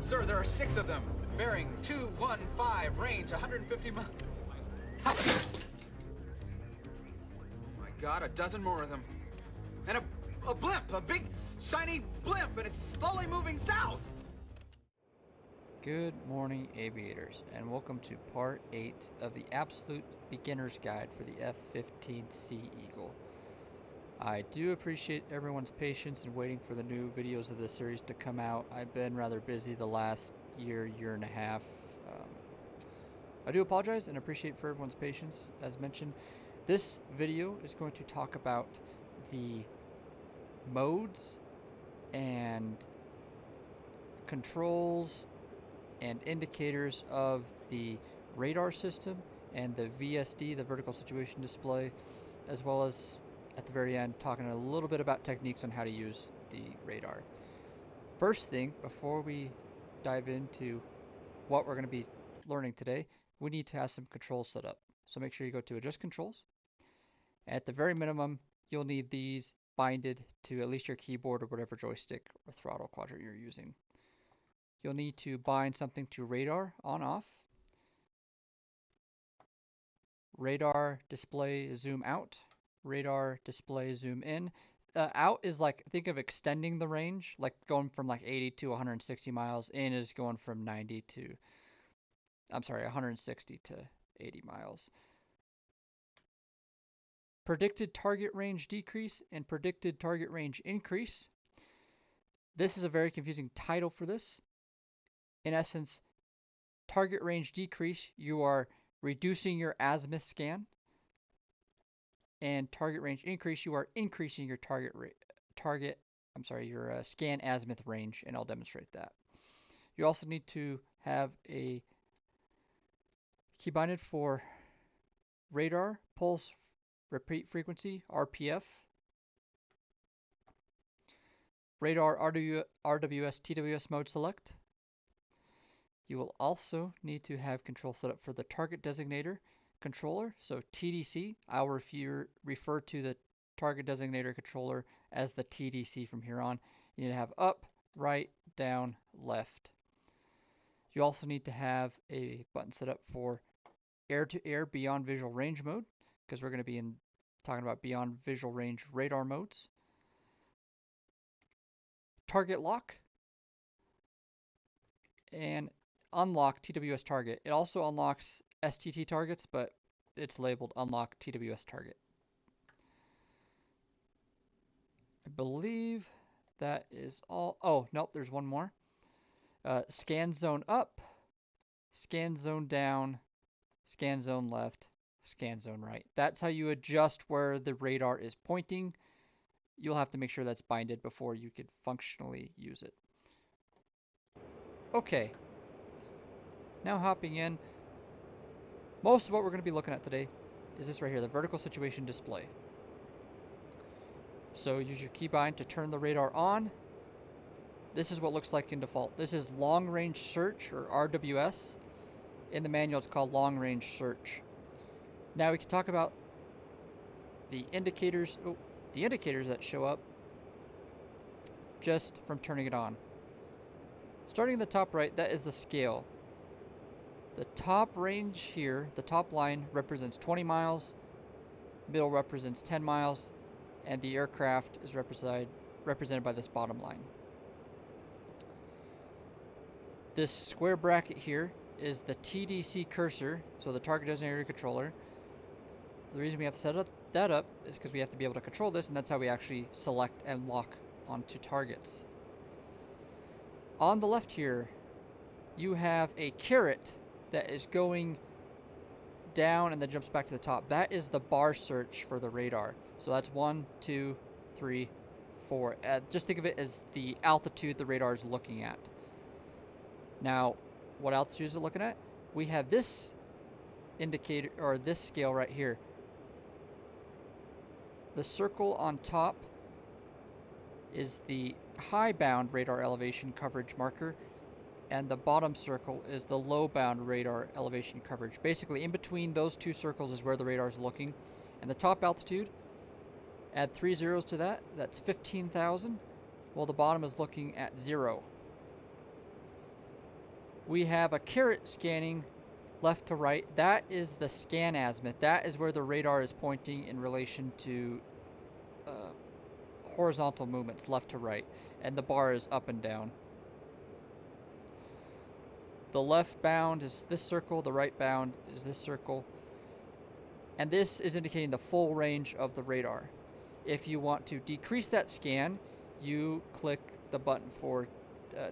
Sir, there are 6 of them. Bearing 215, range 150 miles. Oh my god, a dozen more of them. And a blimp, a big, shiny blimp, and it's slowly moving south. Good morning, aviators, and welcome to Part 8 of the Absolute Beginner's Guide for the F-15C Eagle. I do appreciate everyone's patience in waiting for the new videos of this series to come out. I've been rather busy the last year and a half. I do apologize and appreciate for everyone's patience. As mentioned, this video is going to talk about the modes and controls and indicators of the radar system and the VSD, the vertical situation display, as well as at the very end talking a little bit about techniques on how to use the radar. First thing, before we dive into what we're going to be learning today, we need to have some controls set up. So make sure you go to Adjust Controls. At the very minimum, you'll need these binded to at least your keyboard or whatever joystick or throttle quadrant you're using. You'll need to bind something to radar on/off, radar display zoom out, radar display zoom in. Out is like, think of extending the range, like going from like 80 to 160 miles. In is going from 160 to 80 miles. Predicted target range decrease and predicted target range increase. This is a very confusing title for this. In essence, target range decrease, you are reducing your azimuth scan, and target range increase, you are increasing your your scan azimuth range, and I'll demonstrate that. You also need to have a key binded for radar pulse repeat frequency, RPF, radar RWS TWS mode select. You will also need to have control set up for the target designator controller, so TDC. I'll refer to the target designator controller as the TDC from here on. You need to have up, right, down, left. You also need to have a button set up for air-to-air beyond visual range mode, because we're going to be talking about beyond visual range radar modes. Target lock and unlock TWS target. It also unlocks STT targets, but it's labeled unlock TWS target. I believe that is all. Oh, nope, there's one more. Scan zone up, scan zone down, scan zone left, scan zone right. That's how you adjust where the radar is pointing. You'll have to make sure that's binded before you could functionally use it. Okay. Now hopping in, most of what we're going to be looking at today is this right here, the vertical situation display. So use your keybind to turn the radar on. This is what looks like in default. This is long range search, or RWS. In the manual it's called long range search. Now we can talk about the indicators, that show up just from turning it on. Starting in the top right, that is the scale. The top range here, the top line represents 20 miles, middle represents 10 miles, and the aircraft is represented by this bottom line. This square bracket here is the TDC cursor, so the target designator controller. The reason we have to set that up is because we have to be able to control this, and that's how we actually select and lock onto targets. On the left here, you have a caret that is going down and then jumps back to the top. That is the bar search for the radar. So that's 1, 2, 3, 4. Just think of it as the altitude the radar is looking at. Now, what altitude is it looking at? We have this indicator, or this scale right here. The circle on top is the high bound radar elevation coverage marker, and the bottom circle is the low bound radar elevation coverage. Basically, in between those two circles is where the radar is looking. And the top altitude, add 3 zeros to that, that's 15,000, while the bottom is looking at 0. We have a caret scanning left to right. That is the scan azimuth. That is where the radar is pointing in relation to horizontal movements left to right, and the bar is up and down. The left bound is this circle, the right bound is this circle, and this is indicating the full range of the radar. If you want to decrease that scan, you click the button for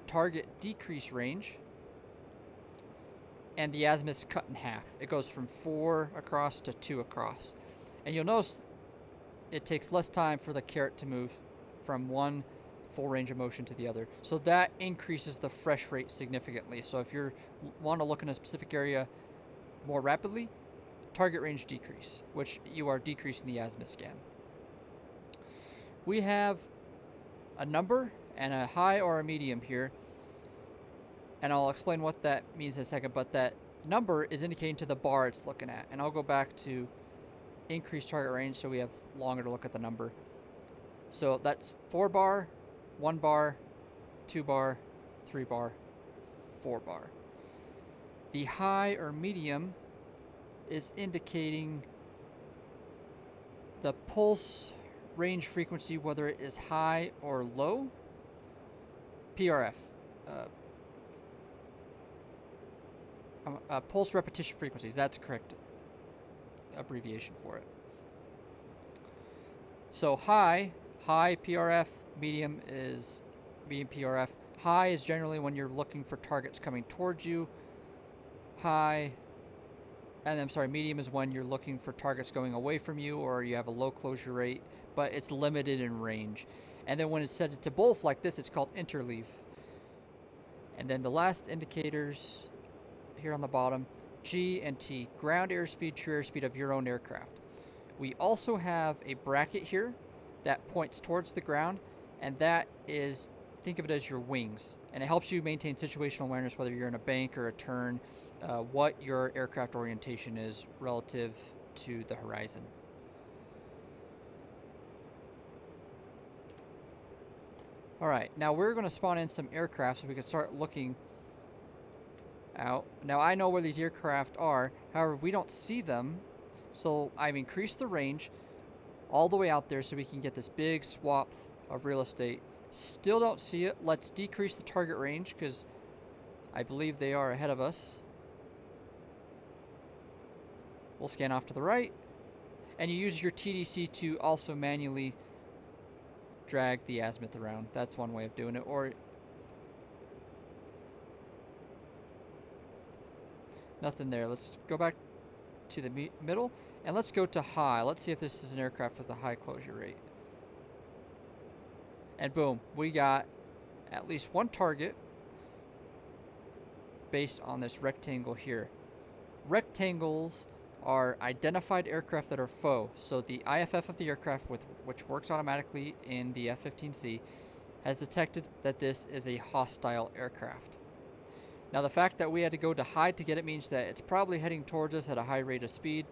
target decrease range, and the azimuth's cut in half. It goes from 4 across to 2 across. And you'll notice it takes less time for the caret to move from one full range of motion to the other. So that increases the fresh rate significantly. So if you want to look in a specific area more rapidly, target range decrease, which you are decreasing the azimuth scan. We have a number and a high or a medium here, and I'll explain what that means in a second, but that number is indicating to the bar it's looking at. And I'll go back to increase target range so we have longer to look at the number. So that's 4 bar, 1 bar, 2 bar, 3 bar, 4 bar. The high or medium is indicating the pulse range frequency, whether it is high or low. PRF. Pulse repetition frequencies. That's correct abbreviation for it. So high PRF, medium is medium PRF. High is generally when you're looking for targets coming towards you. Medium is when you're looking for targets going away from you, or you have a low closure rate, but it's limited in range. And then when it's set to both like this, it's called interleave. And then the last indicators here on the bottom, G and T, ground airspeed, true airspeed of your own aircraft. We also have a bracket here that points towards the ground, and that is, think of it as your wings, and it helps you maintain situational awareness, whether you're in a bank or a turn, what your aircraft orientation is relative to the horizon. Alright, now we're going to spawn in some aircraft so we can start looking out. Now I know where these aircraft are, however we don't see them, so I've increased the range all the way out there so we can get this big swath of real estate. Still don't see it. Let's decrease the target range because I believe they are ahead of us. We'll scan off to the right, and you use your TDC to also manually drag the azimuth around. That's one way of doing it. Or nothing there. Let's go back to the middle, and let's go to high. Let's see if this is an aircraft with a high closure rate. And boom, we got at least one target based on this rectangle here. Rectangles are identified aircraft that are foe. So the IFF of the aircraft, which works automatically in the F-15C, has detected that this is a hostile aircraft. Now the fact that we had to go to high to get it means that it's probably heading towards us at a high rate of speed.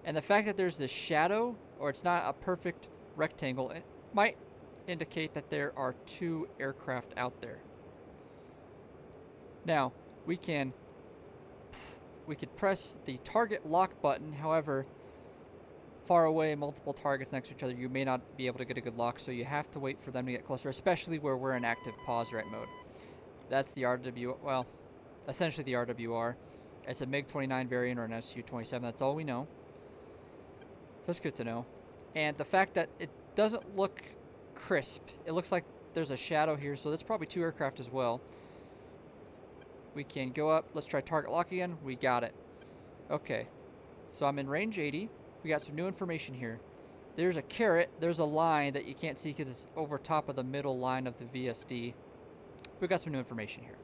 And the fact that there's this shadow, or it's not a perfect rectangle, it might indicate that there are 2 aircraft out there. Now we could press the target lock button. However, far away, multiple targets next to each other, you may not be able to get a good lock, so you have to wait for them to get closer, especially where we're in active pause right mode. That's the well, essentially the RWR. It's a MiG-29 variant or an Su-27. That's all we know. So that's good to know. And the fact that it doesn't look crisp, it looks like there's a shadow here, so that's probably 2 aircraft as well. We can go up. Let's try target lock again. We got it. Okay. So I'm in range 80. We got some new information here. There's a caret. There's a line that you can't see because it's over top of the middle line of the VSD. We got some new information here.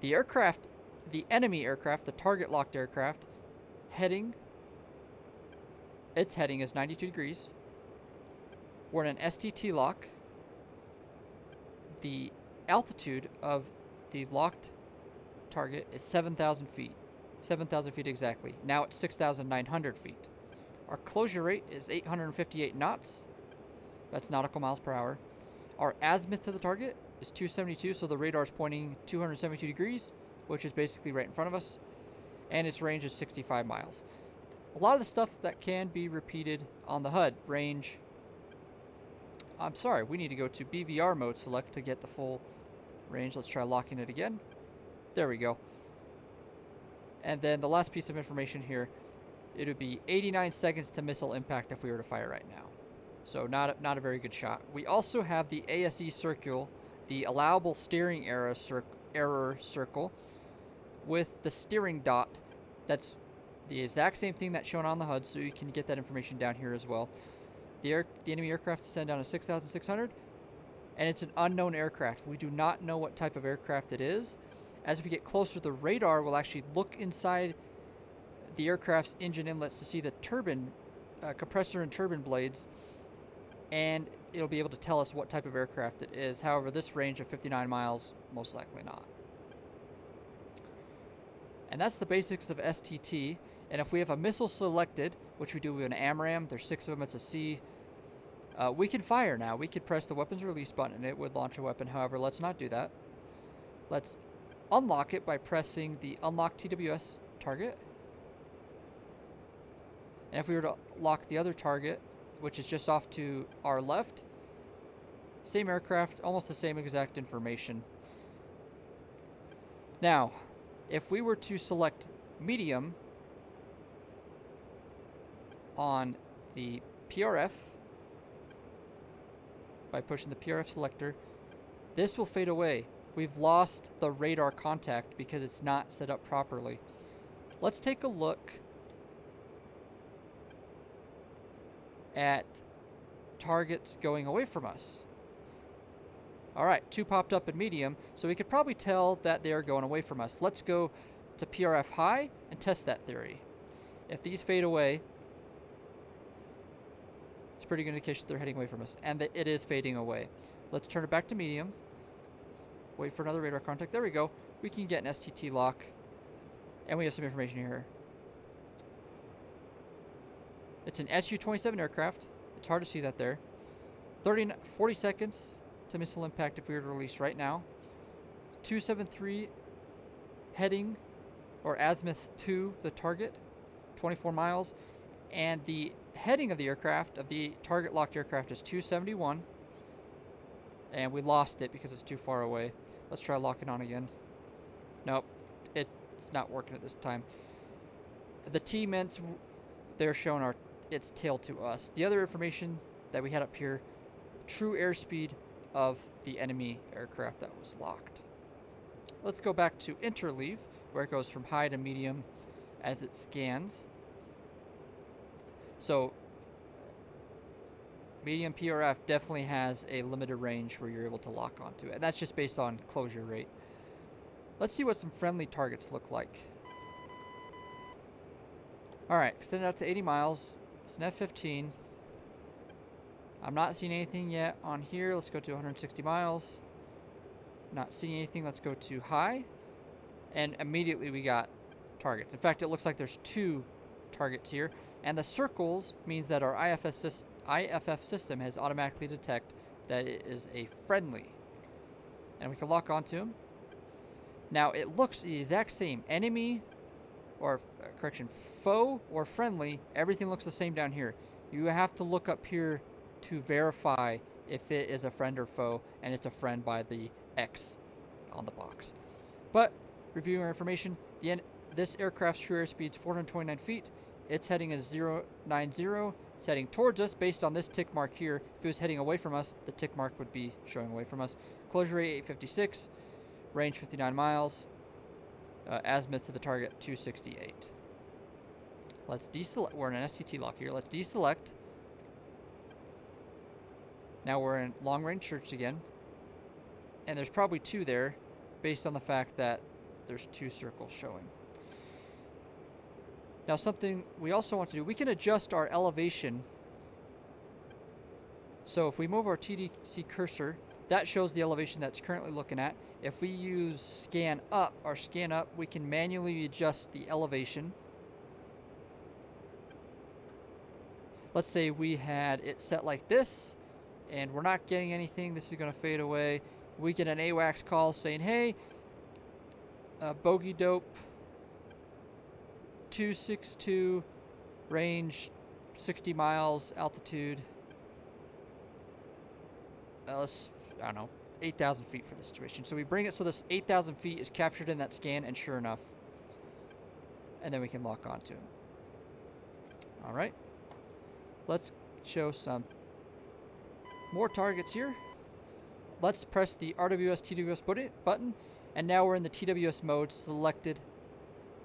The aircraft, the enemy aircraft, the target locked aircraft, its heading is 92 degrees. We're in an STT lock. The altitude of the locked target is 7,000 feet. 7,000 feet exactly. Now it's 6,900 feet. Our closure rate is 858 knots. That's nautical miles per hour. Our azimuth to the target is 272, so the radar is pointing 272 degrees, which is basically right in front of us, and its range is 65 miles. A lot of the stuff that can be repeated on the HUD. Range, I'm sorry, we need to go to BVR mode select to get the full range. Let's try locking it again. There we go. And then the last piece of information here, it would be 89 seconds to missile impact if we were to fire right now. So not a very good shot. We also have the ASE circle, the allowable steering error circle, with the steering dot. That's the exact same thing that's shown on the HUD, so you can get that information down here as well. The enemy aircraft descend down to 6,600, and it's an unknown aircraft. We do not know what type of aircraft it is. As we get closer, the radar will actually look inside the aircraft's engine inlets to see the turbine, compressor and turbine blades, and it'll be able to tell us what type of aircraft it is. However, this range of 59 miles, most likely not. And that's the basics of STT. And if we have a missile selected, which we do with an AMRAAM, there's 6 of them, it's a C, we can fire now. We could press the weapons release button and it would launch a weapon. However, let's not do that. Let's unlock it by pressing the unlock TWS target. And if we were to lock the other target, which is just off to our left, same aircraft, almost the same exact information. Now, if we were to select medium on the PRF by pushing the PRF selector, this will fade away. We've lost the radar contact because it's not set up properly. Let's take a look at targets going away from us. Alright, 2 popped up in medium, so we could probably tell that they are going away from us. Let's go to PRF high and test that theory. If these fade away, it's a pretty good indication they're heading away from us, and that it is fading away. Let's turn it back to medium. Wait for another radar contact. There we go. We can get an STT lock, and we have some information here. It's an Su-27 aircraft. It's hard to see that there. 40 seconds to missile impact if we were to release right now. 273 heading, or azimuth to the target, 24 miles. And the heading of the aircraft, of the target locked aircraft, is 271. And we lost it because it's too far away. Let's try locking on again. Nope, it's not working at this time. The T-mints, they're showing its tail to us. The other information that we had up here, true airspeed of the enemy aircraft that was locked. Let's go back to interleave, where it goes from high to medium as it scans. So medium PRF definitely has a limited range where you're able to lock onto it, and that's just based on closure rate. Let's see what some friendly targets look like. Alright, extended out to 80 miles. It's an F-15. I'm not seeing anything yet on here. Let's go to 160 miles. Not seeing anything. Let's go to high. And immediately we got targets. In fact, it looks like there's 2 targets here. And the circles means that our IFF system has automatically detected that it is a friendly. And we can lock onto them. Now, it looks the exact same. Enemy, or correction, foe or friendly, everything looks the same down here. You have to look up here to verify if it is a friend or foe, and it's a friend by the X on the box. But reviewing our information, this aircraft's true airspeed is 429 feet. Its heading is 090. It's heading towards us based on this tick mark here. If it was heading away from us, the tick mark would be showing away from us. Closure rate 856, range 59 miles, azimuth to the target 268. Let's deselect. We're in an STT lock here. Let's deselect. Now we're in long range search again, and there's probably 2 there based on the fact that there's 2 circles showing. Now, something we also want to do, we can adjust our elevation. So if we move our TDC cursor, that shows the elevation that's currently looking at. If we use scan up, we can manually adjust the elevation. Let's say we had it set like this, and we're not getting anything. This is going to fade away. we get an AWACS call saying, hey, bogey dope 262, range 60 miles, altitude, I don't know, 8,000 feet for the situation. So we bring it so this 8,000 feet is captured in that scan, and sure enough, and then we can lock onto him. Alright, let's show some more targets here. Let's press the RWS TWS button, and now we're in the TWS mode, selected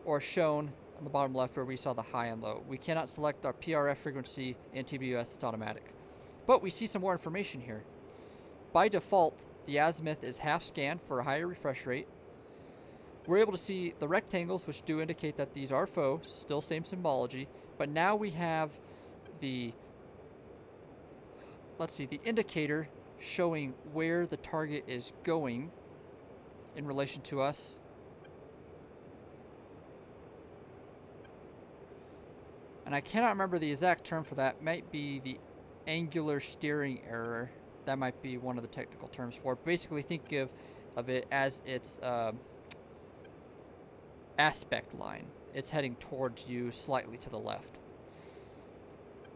or shown on the bottom left where we saw the high and low. We cannot select our PRF frequency in TWS, it's automatic. But we see some more information here. By default, the azimuth is half scan for a higher refresh rate. We're able to see the rectangles, which do indicate that these are faux, still same symbology, but now we have the, let's see, the indicator showing where the target is going in relation to us. And I cannot remember the exact term for that. Might be the angular steering error. That might be one of the technical terms for it. Basically, think of it as its aspect line. It's heading towards you slightly to the left.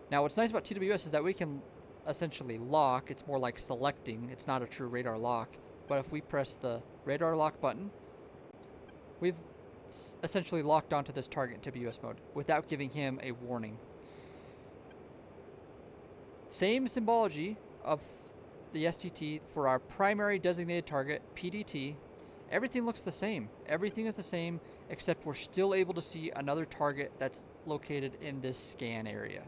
Now, what's nice about TWS is that we can essentially lock. It's more like selecting. It's not a true radar lock. But if we press the radar lock button, we've essentially locked onto this target in TWS mode without giving him a warning. Same symbology of the STT for our primary designated target, PDT. Everything looks the same. Everything is the same, except we're still able to see another target that's located in this scan area.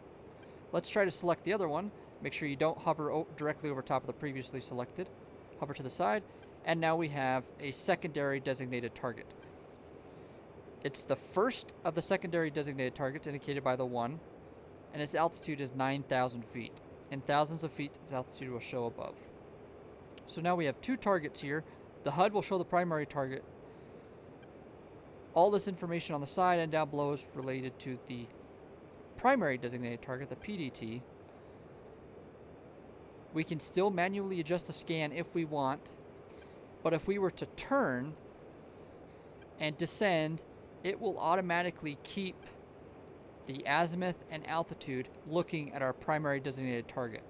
Let's try to select the other one. Make sure you don't hover directly over top of the previously selected. Hover to the side, and now we have a secondary designated target. It's the first of the secondary designated targets indicated by the 1, and its altitude is 9,000 feet. In thousands of feet, its altitude will show above. So now we have two targets here. The HUD will show the primary target. All this information on the side and down below is related to the primary designated target, the PDT. We can still manually adjust the scan if we want, but if we were to turn and descend, it will automatically keep the azimuth and altitude looking at our primary designated target.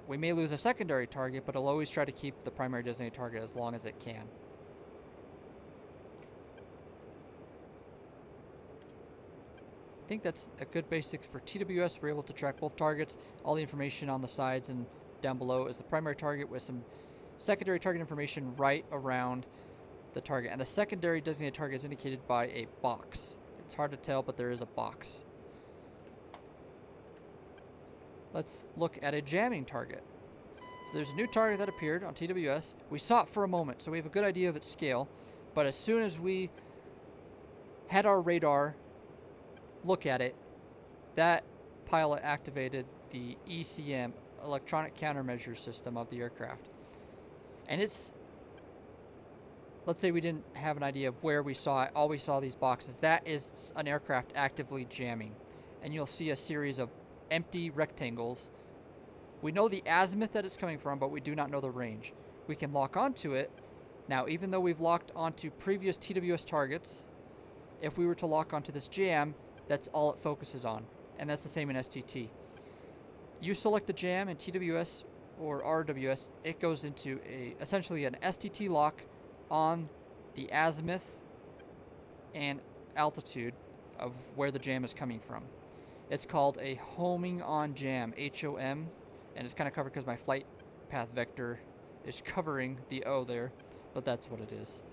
We may lose a secondary target, but it'll always try to keep the primary designated target as long as it can. I think that's a good basics for TWS. We're able to track both targets. All the information on the sides and down below is the primary target with some secondary target information right around the target. And the secondary designated target is indicated by a box. It's hard to tell, but there is a box. Let's look at a jamming target. So there's a new target that appeared on TWS. We saw it for a moment, so we have a good idea of its scale. But as soon as we had our radar look at it, that pilot activated the ECM, electronic countermeasures system of the aircraft. And it's, let's say we didn't have an idea of where we saw it, all we saw these boxes. That is an aircraft actively jamming. And you'll see a series of empty rectangles. We know the azimuth that it's coming from, but we do not know the range. We can lock onto it. Now, even though we've locked onto previous TWS targets, if we were to lock onto this jam, that's all it focuses on. And that's the same in STT. You select the jam in TWS or RWS, it goes into essentially an STT lock on the azimuth and altitude of where the jam is coming from. It's called a homing on jam, HOM, and it's kind of covered because my flight path vector is covering the O there, but that's what it is.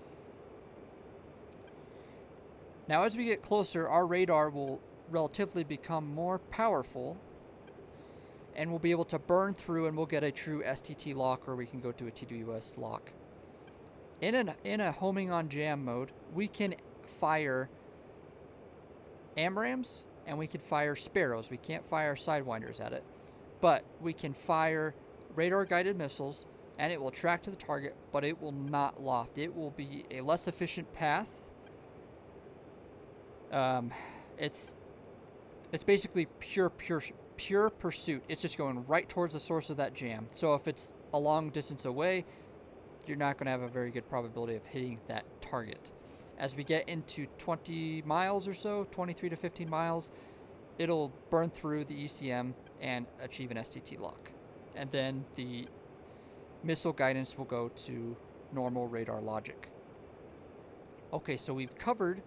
Now as we get closer, our radar will relatively become more powerful, and we'll be able to burn through and we'll get a true STT lock, or we can go to a TWS lock. In a homing on jam mode, we can fire AMRAAMs and we can fire Sparrows. We can't fire Sidewinders at it, but we can fire radar guided missiles and it will track to the target, but it will not loft. It will be a less efficient path. It's basically pure pursuit. It's just going right towards the source of that jam. So if it's a long distance away, you're not going to have a very good probability of hitting that target. As we get into 20 miles or so, 23 to 15 miles, it'll burn through the ECM and achieve an STT lock. And then the missile guidance will go to normal radar logic. Okay, so we've covered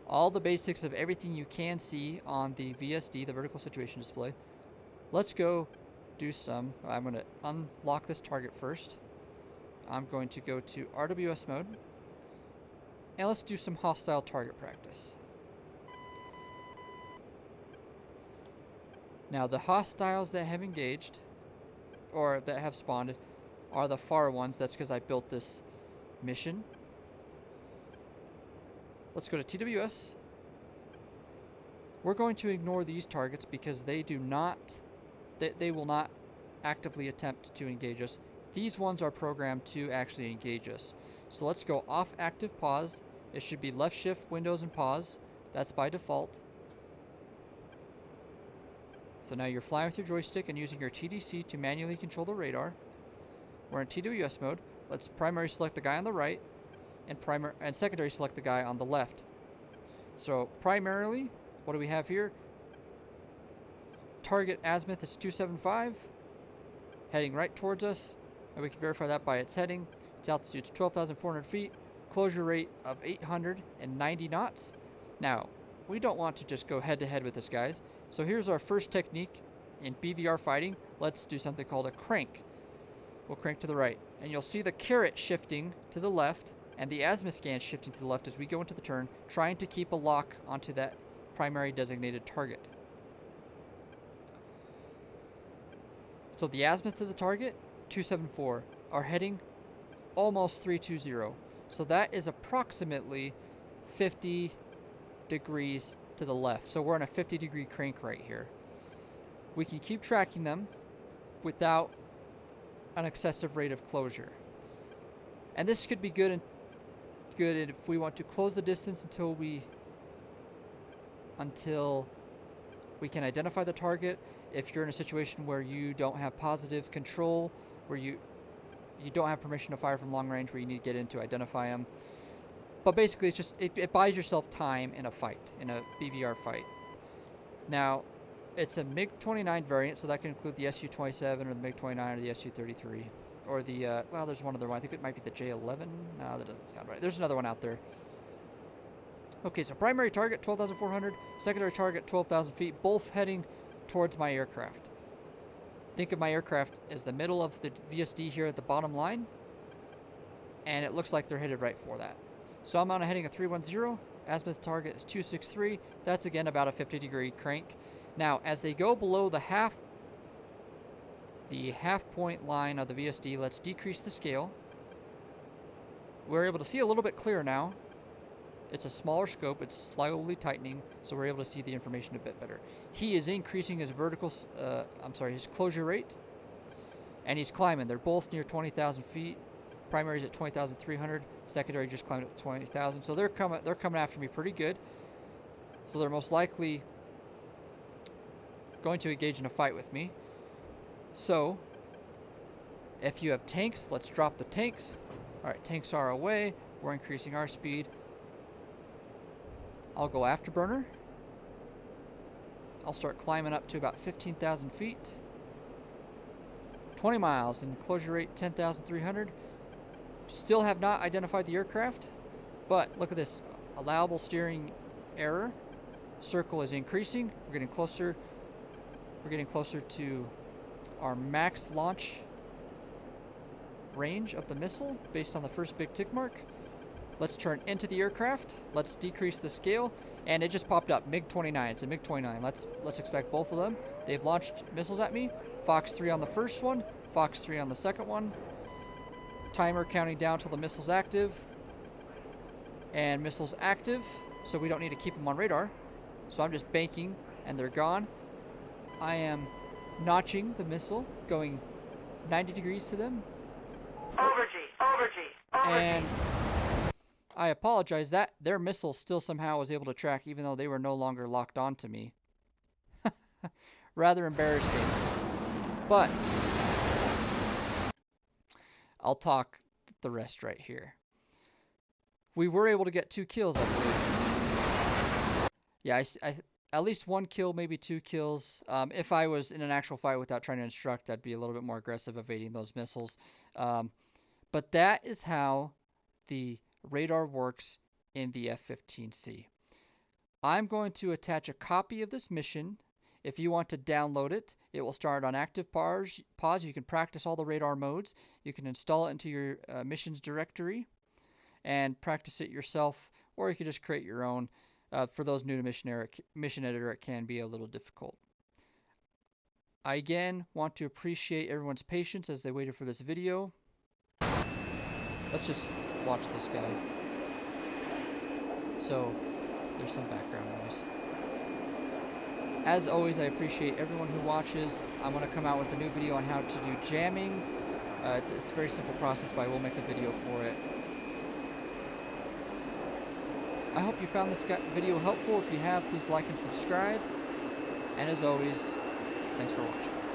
all the basics of everything you can see on the VSD, the vertical situation display. Let's go do some. I'm going to unlock this target first. I'm going to go to RWS mode. And let's do some hostile target practice. Now the hostiles that have engaged, or that have spawned, are the far ones. That's because I built this mission. Let's go to TWS. We're going to ignore these targets because they do not, they will not actively attempt to engage us. These ones are programmed to actually engage us. So let's go off active pause. It should be left shift, Windows, and pause. That's by default. So now you're flying with your joystick and using your TDC to manually control the radar. We're in TWS mode. Let's primary select the guy on the right and secondary select the guy on the left. So primarily, what do we have here? Target azimuth is 275, heading right towards us, and we can verify that by its heading. Its altitude is 12,400 feet, closure rate of 890 knots. Now, we don't want to just go head to head with this, guys. So here's our first technique in BVR fighting. Let's do something called a crank. We'll crank to the right, and you'll see the caret shifting to the left and the azimuth scan shifting to the left as we go into the turn, trying to keep a lock onto that primary designated target. So the azimuth to the target, 274. Our heading, almost 320. So that is approximately 50 degrees to the left. So we're on a 50-degree crank right here. We can keep tracking them without an excessive rate of closure. And this could be good if we want to close the distance until we can identify the target. If you're in a situation where you don't have positive control, where you don't have permission to fire from long range, where you need to get in to identify them. But basically, it's just it buys yourself time in a fight, in a BVR fight. Now, it's a MiG-29 variant, so that can include the Su-27 or the MiG-29 or the Su-33. Or the, well, there's one other one. I think it might be the J-11. No, that doesn't sound right. There's another one out there. Okay, so primary target, 12,400. Secondary target, 12,000 feet. Both heading towards my aircraft. Think of my aircraft as the middle of the VSD here at the bottom line. And it looks like they're headed right for that. So I'm on a heading of 310. Azimuth target is 263. That's, again, about a 50-degree crank. Now, as they go below the half point line of the VSD, let's decrease the scale. We're able to see a little bit clearer now. It's a smaller scope, it's slowly tightening, so we're able to see the information a bit better. He is increasing his his closure rate, and he's climbing. They're both near 20,000 feet. Primary's at 20,300. Secondary just climbed up to 20,000. So they're coming after me pretty good. So they're most likely going to engage in a fight with me. So, if you have tanks, let's drop the tanks. Alright, tanks are away. We're increasing our speed. I'll go afterburner. I'll start climbing up to about 15,000 feet. 20 miles and closure rate 10,300. Still have not identified the aircraft, but look at this. Allowable steering error. Circle is increasing. We're getting closer. We're getting closer to our max launch range of the missile based on the first big tick mark. Let's turn into the aircraft. Let's decrease the scale, and it just popped up. MiG-29. It's a MiG-29. Let's expect both of them. They've launched missiles at me. Fox 3 on the first one. Fox 3 on the second one. Timer counting down till the missile's active. And missile's active, so we don't need to keep them on radar. So I'm just banking, and they're gone. I am notching the missile, going 90 degrees to them. Over G. And I apologize, that their missile still somehow was able to track even though they were no longer locked onto me. Rather embarrassing. But I'll talk the rest right here. We were able to get 2 kills, I believe. Yeah, at least 1 kill, maybe 2 kills. If I was in an actual fight without trying to instruct, I'd be a little bit more aggressive evading those missiles. But that is how the radar works in the F-15C. I'm going to attach a copy of this mission. If you want to download it, it will start on active pause. You can practice all the radar modes. You can install it into your missions directory and practice it yourself, or you can just create your own. For those new to Mission Editor, it can be a little difficult. I again want to appreciate everyone's patience as they waited for this video. Let's just watch this guy. So, there's some background noise. As always, I appreciate everyone who watches. I'm going to come out with a new video on how to do jamming. It's a very simple process, but I will make a video for it. I hope you found this video helpful. If you have, please like and subscribe. And as always, thanks for watching.